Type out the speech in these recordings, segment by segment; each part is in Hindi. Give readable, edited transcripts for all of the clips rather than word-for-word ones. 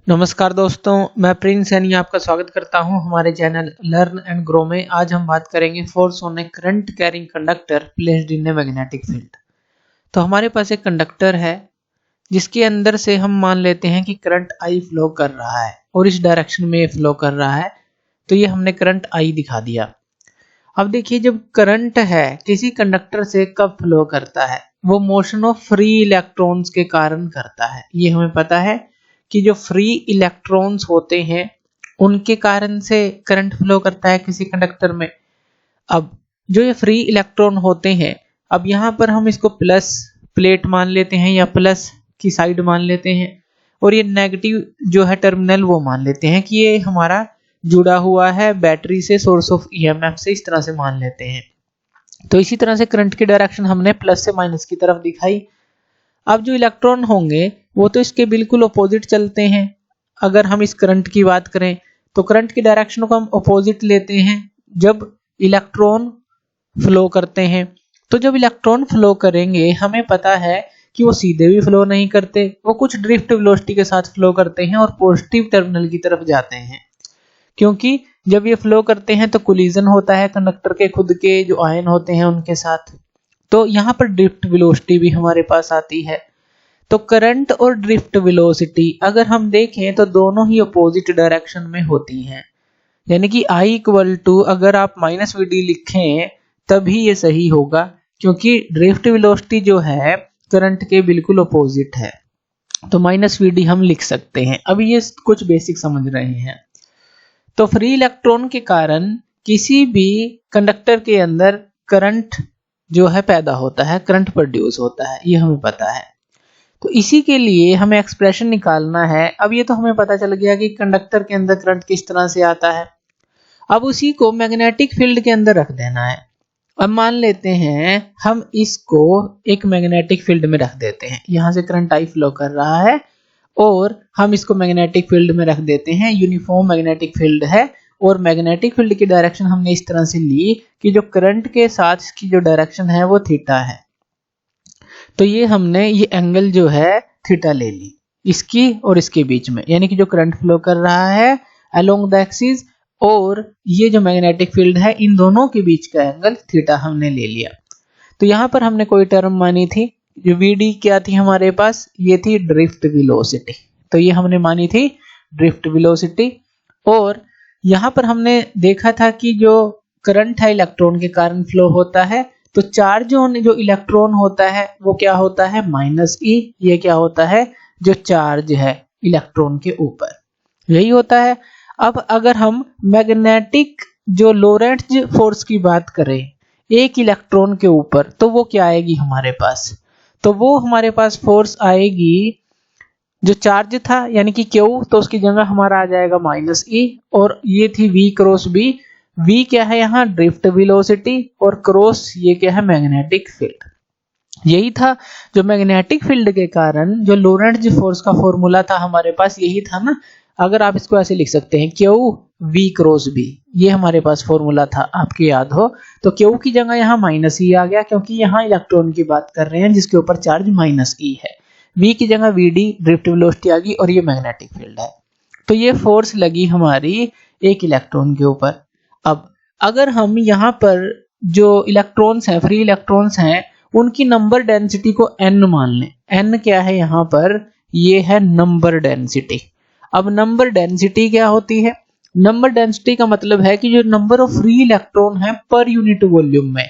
नमस्कार दोस्तों, मैं प्रिंस सैनी आपका स्वागत करता हूं हमारे चैनल लर्न एंड ग्रो में। आज हम बात करेंगे force on A current carrying conductor placed in a magnetic field. तो हमारे पास एक कंडक्टर है जिसके अंदर से हम मान लेते हैं कि करंट आई फ्लो कर रहा है और इस डायरेक्शन में फ्लो कर रहा है। तो ये हमने करंट आई दिखा दिया। अब देखिए, जब करंट है किसी कंडक्टर से कब फ्लो करता है, वो मोशन ऑफ फ्री इलेक्ट्रॉन्स के कारण करता है। ये हमें पता है कि जो फ्री इलेक्ट्रॉन्स होते हैं उनके कारण से करंट फ्लो करता है किसी कंडक्टर में। अब जो ये फ्री इलेक्ट्रॉन होते हैं, अब यहाँ पर हम इसको प्लस प्लेट मान लेते हैं या प्लस की साइड मान लेते हैं, और ये नेगेटिव जो है टर्मिनल वो मान लेते हैं कि ये हमारा जुड़ा हुआ है बैटरी से, सोर्स ऑफ ईएमएफ से, इस तरह से मान लेते हैं। तो इसी तरह से करंट की डायरेक्शन हमने प्लस से माइनस की तरफ दिखाई। अब जो इलेक्ट्रॉन होंगे वो तो इसके बिल्कुल अपोजिट चलते हैं। अगर हम इस करंट की बात करें तो करंट की डायरेक्शन को हम अपोजिट लेते हैं जब इलेक्ट्रॉन फ्लो करते हैं। तो जब इलेक्ट्रॉन फ्लो करेंगे हमें पता है कि वो सीधे भी फ्लो नहीं करते, वो कुछ ड्रिफ्ट वेलोसिटी के साथ फ्लो करते हैं और पॉजिटिव टर्मिनल की तरफ जाते हैं। क्योंकि जब ये फ्लो करते हैं तो कोलिजन होता है कंडक्टर के खुद के जो आयन होते हैं उनके साथ। तो यहाँ पर ड्रिफ्ट वेलोसिटी भी हमारे पास आती है। तो करंट और ड्रिफ्ट वेलोसिटी अगर हम देखें तो दोनों ही अपोजिट डायरेक्शन में होती हैं। यानी कि I इक्वल टू, अगर आप माइनस वी डी लिखें तभी ये सही होगा, क्योंकि ड्रिफ्ट वेलोसिटी जो है करंट के बिल्कुल अपोजिट है। तो माइनस वी डी हम लिख सकते हैं। अभी ये कुछ बेसिक समझ रहे हैं। तो फ्री इलेक्ट्रॉन के कारण किसी भी कंडक्टर के अंदर करंट जो है पैदा होता है, करंट प्रोड्यूस होता है, ये हमें पता है। तो इसी के लिए हमें एक्सप्रेशन निकालना है। अब ये तो हमें पता चल गया कि कंडक्टर के अंदर करंट किस तरह से आता है। अब उसी को मैग्नेटिक फील्ड के अंदर रख देना है। अब मान लेते हैं हम इसको एक मैग्नेटिक फील्ड में रख देते हैं। यहाँ से करंट आई फ्लो कर रहा है और हम इसको मैग्नेटिक फील्ड में रख देते हैं। यूनिफॉर्म मैग्नेटिक फील्ड है और मैग्नेटिक फील्ड की डायरेक्शन हमने इस तरह से ली कि जो करंट के साथ इसकी जो डायरेक्शन है वो थीटा है। तो ये हमने ये एंगल जो है थीटा ले ली इसकी और इसके बीच में, यानी कि जो करंट फ्लो कर रहा है अलोंग द एक्सिस और ये जो मैग्नेटिक फील्ड है, इन दोनों के बीच का एंगल थीटा हमने ले लिया। तो यहाँ पर हमने कोई टर्म मानी थी, जो वीडी क्या थी हमारे पास, ये थी ड्रिफ्ट वेलोसिटी। तो ये हमने मानी थी ड्रिफ्ट वेलोसिटी। और यहाँ पर हमने देखा था कि जो करंट है इलेक्ट्रॉन के कारण फ्लो होता है, तो चार्ज ऑन जो इलेक्ट्रॉन होता है वो क्या होता है, माइनस ई। ये क्या होता है, जो चार्ज है इलेक्ट्रॉन के ऊपर, यही होता है। अब अगर हम मैग्नेटिक जो लोरेंट्ज फोर्स की बात करें एक इलेक्ट्रॉन के ऊपर, तो वो क्या आएगी हमारे पास, तो वो हमारे पास फोर्स आएगी जो चार्ज था यानी कि क्यू, तो उसकी जगह हमारा आ जाएगा माइनस ई, और ये थी वी क्रॉस बी। वी क्या है यहाँ, ड्रिफ्ट वेलोसिटी, और क्रॉस ये क्या है, मैग्नेटिक फील्ड। यही था जो मैग्नेटिक फील्ड के कारण जो लोरेंट्ज फोर्स का फॉर्मूला था हमारे पास, यही था ना। अगर आप इसको ऐसे लिख सकते हैं, क्यू वी क्रॉस बी, ये हमारे पास फॉर्मूला था, आपके याद हो। तो क्यू की जगह यहाँ माइनस ई आ गया, क्योंकि यहाँ इलेक्ट्रॉन की बात कर रहे हैं जिसके ऊपर चार्ज माइनस ई है। वी की जगह वी डी ड्रिफ्ट वेलोसिटी आ गई, और ये मैग्नेटिक फील्ड है। तो ये फोर्स लगी हमारी एक इलेक्ट्रॉन के ऊपर। अब अगर हम यहाँ पर जो इलेक्ट्रॉन्स हैं, फ्री इलेक्ट्रॉन्स हैं, उनकी नंबर डेंसिटी को n मान लें। n क्या है यहाँ पर, ये है नंबर डेंसिटी। अब नंबर डेंसिटी क्या होती है, नंबर डेंसिटी का मतलब है कि जो नंबर ऑफ फ्री इलेक्ट्रॉन है पर यूनिट वॉल्यूम में।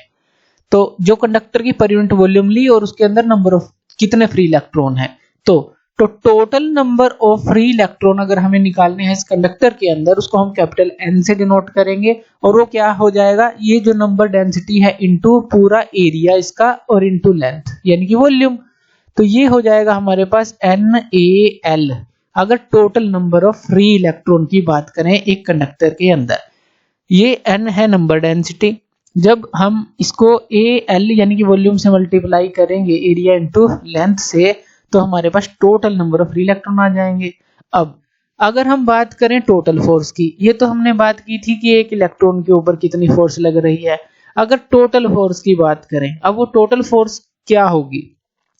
तो जो कंडक्टर की पर यूनिट वॉल्यूम ली और उसके अंदर नंबर ऑफ कितने फ्री इलेक्ट्रॉन है, तो total number of free electron अगर हमें निकालने हैं इस कंडक्टर के अंदर, उसको हम कैपिटल N से डिनोट करेंगे, और वो क्या हो जाएगा, ये जो नंबर डेंसिटी है इनटू पूरा एरिया इसका और इनटू लेंथ यानी कि वॉल्यूम। तो ये हो जाएगा हमारे पास NaL, अगर total number of free electron की बात करें एक कंडक्टर के अंदर। ये N है नंबर डेंसिटी। जब हम इसको AL यानी कि वॉल्यूम से मल्टीप्लाई करेंगे एरिया इनटू लेंथ से, तो हमारे पास total number of free electron आ जाएंगे। अब अगर हम बात करें टोटल फोर्स की, ये तो हमने बात की थी कि एक इलेक्ट्रॉन के ऊपर कितनी फोर्स लग रही है। अगर टोटल फोर्स की बात करें, अब वो टोटल फोर्स क्या होगी,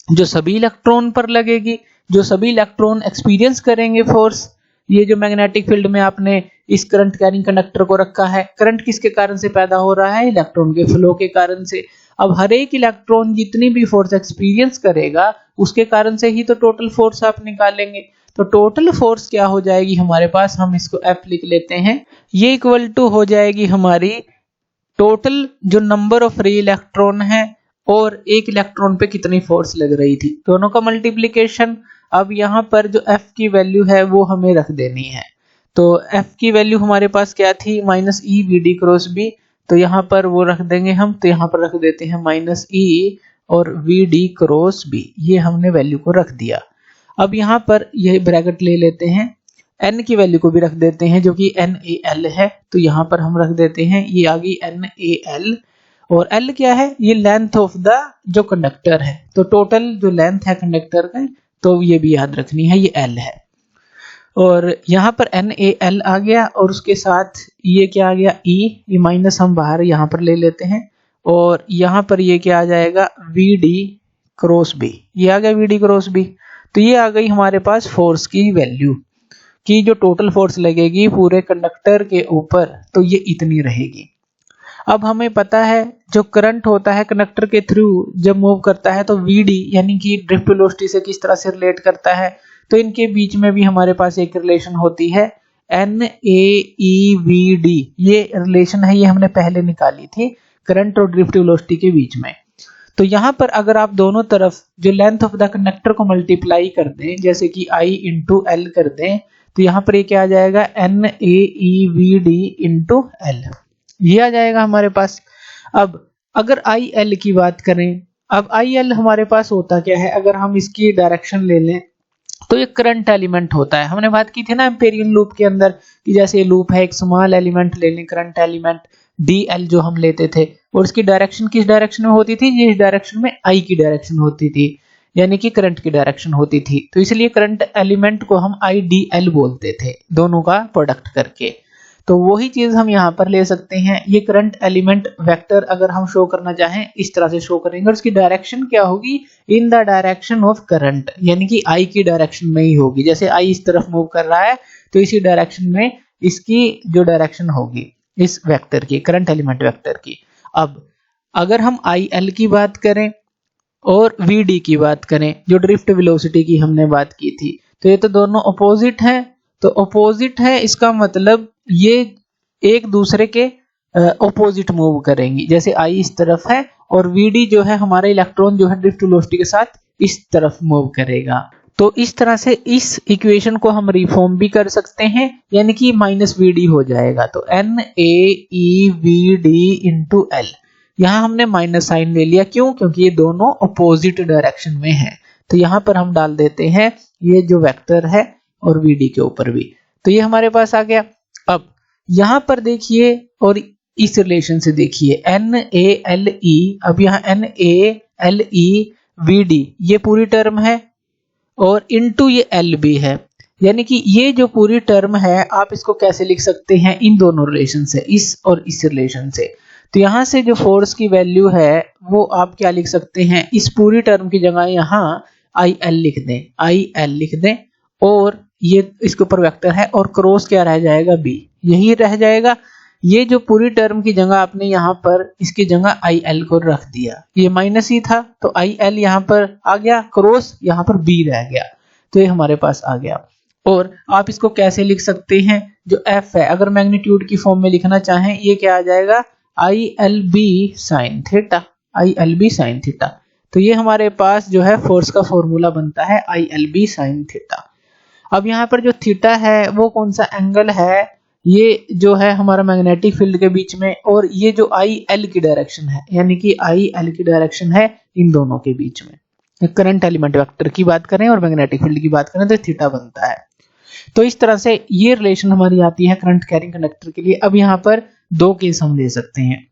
जो सभी इलेक्ट्रॉन पर लगेगी, जो सभी इलेक्ट्रॉन एक्सपीरियंस करेंगे फोर्स, ये जो मैग्नेटिक फील्ड में आपने इस करंट कैरिंग कंडक्टर को रखा है, करंट किसके कारण से पैदा हो रहा है? इलेक्ट्रॉन के फ्लो के कारण से। अब हर एक इलेक्ट्रॉन जितनी भी फोर्स एक्सपीरियंस करेगा उसके कारण से ही तो टोटल फोर्स आप निकालेंगे। तो टोटल फोर्स क्या हो जाएगी हमारे पास, हम इसको F लिख लेते हैं, ये इक्वल टू हो जाएगी हमारी टोटल जो नंबर ऑफ फ्री इलेक्ट्रॉन है और एक इलेक्ट्रॉन पे कितनी फोर्स लग रही थी, दोनों का मल्टीप्लिकेशन। अब यहाँ पर जो F की वैल्यू है वो हमें रख देनी है। तो F की वैल्यू हमारे पास क्या थी? Minus E V D cross B. तो यहाँ पर वो रख देंगे हम, तो यहाँ पर रख देते हैं माइनस ई और वी डी क्रॉस बी, ये हमने वैल्यू को रख दिया। अब यहाँ पर ये ब्रैकेट ले लेते हैं, n की वैल्यू को भी रख देते हैं जो कि NaL है, तो यहाँ पर हम रख देते हैं, ये आ गई NaL। और L क्या है? ये लेंथ ऑफ द जो कंडक्टर है, तो टोटल जो लेंथ है कंडक्टर का, तो ये भी याद रखनी है, ये L है। और यहाँ पर NaL आ गया और उसके साथ ये क्या आ गया? E, ये माइनस हम बाहर यहाँ पर ले लेते हैं, और यहाँ पर ये क्या आ जाएगा? Vd क्रॉस बी, ये आ गया Vd क्रॉस बी। तो ये आ गई हमारे पास फोर्स की वैल्यू कि जो टोटल फोर्स लगेगी पूरे कंडक्टर के ऊपर, तो ये इतनी रहेगी। अब हमें पता है जो करंट होता है कंडक्टर के थ्रू जब मूव करता है तो Vd यानी कि ड्रिफ्ट वेलोसिटी से किस तरह से रिलेट करता है, तो इनके बीच में भी हमारे पास एक रिलेशन होती है NaEVd। ये रिलेशन है, ये हमने पहले निकाली थी करंट और ड्रिफ्ट वेलोसिटी के बीच में। तो यहाँ पर अगर आप दोनों तरफ जो लेंथ ऑफ द कंडक्टर को मल्टीप्लाई कर दें, जैसे कि I इंटू L कर दें, तो यहाँ पर ये क्या आ जाएगा? NaEVd इंटू L, ये आ जाएगा हमारे पास। अब अगर IL की बात करें, अब IL हमारे पास होता क्या है? अगर हम इसकी डायरेक्शन ले लें तो ये करंट एलिमेंट होता है। हमने बात की थी ना एम्पेरियन लूप के अंदर कि जैसे लूप है, एक स्मॉल एलिमेंट ले लें, करंट एलिमेंट DL जो हम लेते थे, और उसकी डायरेक्शन किस डायरेक्शन में होती थी? जिस डायरेक्शन में I की डायरेक्शन होती थी, यानी कि करंट की डायरेक्शन होती थी। तो इसलिए करंट एलिमेंट को हम IDL बोलते थे, दोनों का प्रोडक्ट करके। तो वही चीज हम यहाँ पर ले सकते हैं। ये करंट एलिमेंट वेक्टर अगर हम शो करना चाहें इस तरह से शो करेंगे, और उसकी डायरेक्शन क्या होगी? In the direction of current, यानी कि I की डायरेक्शन में ही होगी। जैसे I इस तरफ मूव कर रहा है तो इसी डायरेक्शन में इसकी जो डायरेक्शन होगी इस वेक्टर की, करंट एलिमेंट वेक्टर की। अब अगर हम IL की बात करें और Vd की बात करें, जो ड्रिफ्ट वेलोसिटी की हमने बात की थी, तो ये तो दोनों अपोजिट हैं। तो अपोजिट है इसका मतलब ये एक दूसरे के अपोजिट मूव करेंगी। जैसे I इस तरफ है और Vd जो है हमारा इलेक्ट्रॉन जो है ड्रिफ्ट वेलोसिटी के साथ इस तरफ मूव करेगा। तो इस तरह से इस इक्वेशन को हम रिफॉर्म भी कर सकते हैं, यानी कि माइनस Vd हो जाएगा। तो NaEVd इंटू L, यहाँ हमने माइनस साइन ले लिया, क्यों? क्योंकि ये दोनों अपोजिट डायरेक्शन में है। तो यहाँ पर हम डाल देते हैं ये जो वेक्टर है और Vd के ऊपर भी, तो ये हमारे पास आ गया। अब यहाँ पर देखिए और इस रिलेशन से देखिए NaLe, अब यहाँ NaLeVd ये पूरी टर्म है और इनटू ये L भी है, यानी कि ये जो पूरी टर्म है आप इसको कैसे लिख सकते हैं? इन दोनों रिलेशन से, इस और इस रिलेशन से। तो यहाँ से जो फोर्स की वैल्यू है वो आप क्या लिख सकते हैं? इस पूरी टर्म की जगह यहाँ IL लिख दें, IL लिख दें, और ये इसके ऊपर वेक्टर है और क्रॉस क्या रह जाएगा? B, यही रह जाएगा। ये जो पूरी टर्म की जगह आपने यहाँ पर इसकी जगह IL को रख दिया, ये माइनस ही था तो IL यहाँ पर आ गया, क्रॉस यहाँ पर B रह गया, तो ये हमारे पास आ गया। और आप इसको कैसे लिख सकते हैं? जो F है अगर मैग्नीट्यूड की फॉर्म में लिखना चाहें, ये क्या आ जाएगा? ILB sin theta, ILB sin theta. तो ये हमारे पास जो है फोर्स का फॉर्मूला बनता है ILB sin थीटा। अब यहाँ पर जो थीटा है वो कौन सा एंगल है? ये जो है हमारा मैग्नेटिक फील्ड के बीच में, और ये जो IL की डायरेक्शन है, यानी कि IL की डायरेक्शन है इन दोनों के बीच में। करंट एलिमेंट वेक्टर की बात करें और मैग्नेटिक फील्ड की बात करें तो थीटा बनता है। तो इस तरह से ये रिलेशन हमारी आती है करंट कैरिंग कंडक्टर के लिए। अब यहाँ पर दो केस हम ले सकते हैं।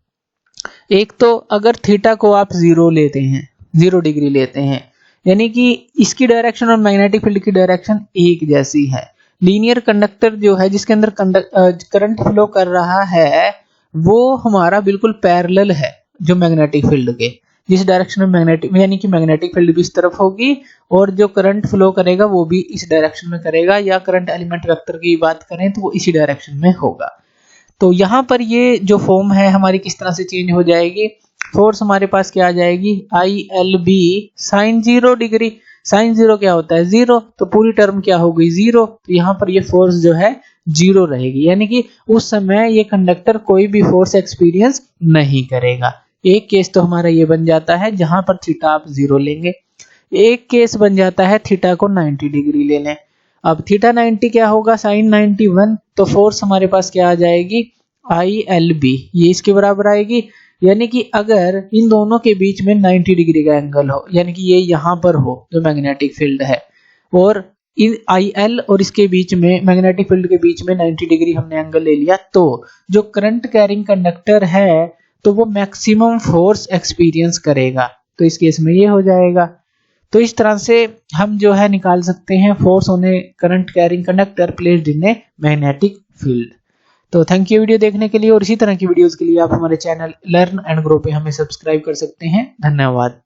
एक तो अगर थीटा को आप 0 लेते हैं, 0 डिग्री लेते हैं, यानी कि इसकी डायरेक्शन और मैग्नेटिक फील्ड की डायरेक्शन एक जैसी है। लीनियर कंडक्टर जो है जिसके अंदर करंट फ्लो कर रहा है वो हमारा बिल्कुल पैरेलल है जो मैग्नेटिक फील्ड के, जिस डायरेक्शन में मैग्नेटिक यानी कि मैग्नेटिक फील्ड भी इस तरफ होगी और जो करंट फ्लो करेगा वो भी इस डायरेक्शन में करेगा, या करंट एलिमेंट वेक्टर की बात करें तो वो इसी डायरेक्शन में होगा। तो यहाँ पर ये जो फॉर्म है हमारी किस तरह से चेंज हो जाएगी, फोर्स हमारे पास क्या आ जाएगी, ILB sin 0 डिग्री। sin 0 क्या होता है, 0, तो पूरी टर्म क्या हो गई, 0। तो यहाँ पर ये फोर्स जो है 0 रहेगी, यानी कि उस समय ये कंडक्टर कोई भी फोर्स एक्सपीरियंस नहीं करेगा। एक केस तो हमारा ये बन जाता है जहां पर थीटा आप 0 लेंगे, एक केस बन जाता है थीटा को 90 डिग्री ले लें। अब थीटा 90 क्या होगा, sin 91, तो फोर्स हमारे पास क्या आ जाएगी, ILB, ये इसके बराबर आएगी। यानी कि अगर इन दोनों के बीच में 90 डिग्री का एंगल हो, यानी कि ये यहाँ पर हो जो मैग्नेटिक फील्ड है, और इन IL और इसके बीच में मैग्नेटिक फील्ड के बीच में 90 डिग्री हमने एंगल ले लिया, तो जो करंट कैरिंग कंडक्टर है तो वो मैक्सिमम फोर्स एक्सपीरियंस करेगा। तो इस केस में ये हो जाएगा। तो इस तरह से हम जो है निकाल सकते हैं force on A current carrying conductor placed in a magnetic field. तो थैंक यू वीडियो देखने के लिए, और इसी तरह की वीडियोस के लिए आप हमारे चैनल लर्न एंड ग्रो पे हमें सब्सक्राइब कर सकते हैं। धन्यवाद।